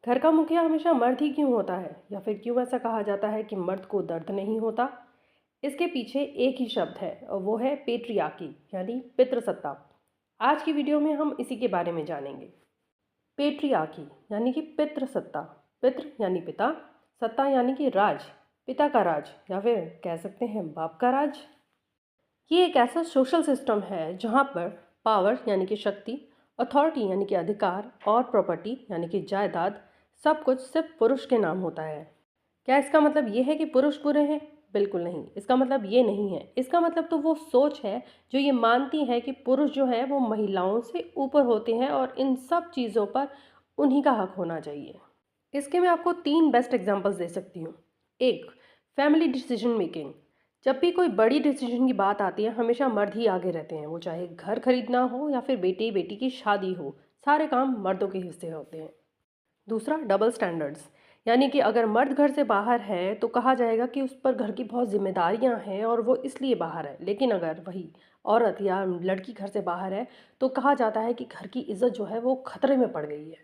घर का मुखिया हमेशा मर्द ही क्यों होता है, या फिर क्यों ऐसा कहा जाता है कि मर्द को दर्द नहीं होता? इसके पीछे एक ही शब्द है और वो है पेट्रियार्की, यानी पितृसत्ता। आज की वीडियो में हम इसी के बारे में जानेंगे। पेट्रियार्की यानी कि पितृसत्ता। पितृ यानी पिता, सत्ता यानी कि राज, पिता का राज, या फिर कह सकते हैं बाप का राज। ये एक ऐसा सोशल सिस्टम है जहाँ पर पावर यानी कि शक्ति, अथॉरिटी यानी कि अधिकार, और प्रॉपर्टी यानी कि जायदाद, सब कुछ सिर्फ पुरुष के नाम होता है। क्या इसका मतलब ये है कि पुरुष बुरे हैं? बिल्कुल नहीं, इसका मतलब ये नहीं है। इसका मतलब तो वो सोच है जो ये मानती है कि पुरुष जो है वो महिलाओं से ऊपर होते हैं और इन सब चीज़ों पर उन्हीं का हक होना चाहिए। इसके मैं आपको 3 बेस्ट एग्जांपल्स दे सकती हूँ। एक, फैमिली डिसीजन मेकिंग। जब भी कोई बड़ी डिसीजन की बात आती है, हमेशा मर्द ही आगे रहते हैं। वो चाहे घर खरीदना हो या फिर बेटे बेटी की शादी हो, सारे काम मर्दों के हिस्से होते हैं। दूसरा, डबल स्टैंडर्ड्स। यानी कि अगर मर्द घर से बाहर है तो कहा जाएगा कि उस पर घर की बहुत जिम्मेदारियां हैं और वो इसलिए बाहर है, लेकिन अगर वही औरत या लड़की घर से बाहर है तो कहा जाता है कि घर की इज्जत जो है वो खतरे में पड़ गई है।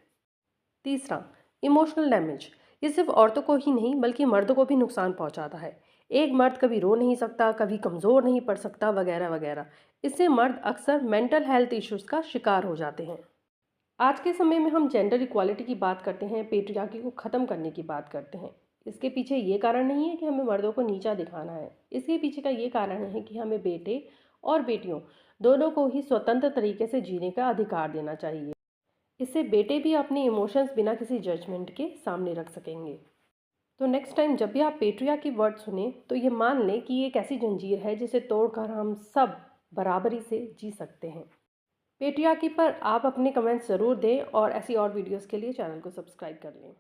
तीसरा, इमोशनल डैमेज। ये सिर्फ औरतों को ही नहीं बल्कि मर्दों को भी नुकसान पहुंचाता है। एक मर्द कभी रो नहीं सकता, कभी कमज़ोर नहीं पड़ सकता, वगैरह वगैरह। इससे मर्द अक्सर मेंटल हेल्थ इश्यूज का शिकार हो जाते हैं। आज के समय में हम जेंडर इक्वालिटी की बात करते हैं, पेट्रियार्की को ख़त्म करने की बात करते हैं। इसके पीछे ये कारण नहीं है कि हमें मर्दों को नीचा दिखाना है। इसके पीछे का ये कारण है कि हमें बेटे और बेटियों दोनों को ही स्वतंत्र तरीके से जीने का अधिकार देना चाहिए। इससे बेटे भी अपने इमोशंस बिना किसी जजमेंट के सामने रख सकेंगे। तो नेक्स्ट टाइम जब भी आप पेट्रियार्की वर्ड सुने तो ये मान लें कि ये एक ऐसी जंजीर है जिसे तोड़कर हम सब बराबरी से जी सकते हैं। पेट्रियार्की पर आप अपने कमेंट्स ज़रूर दें और ऐसी और वीडियोस के लिए चैनल को सब्सक्राइब कर लें।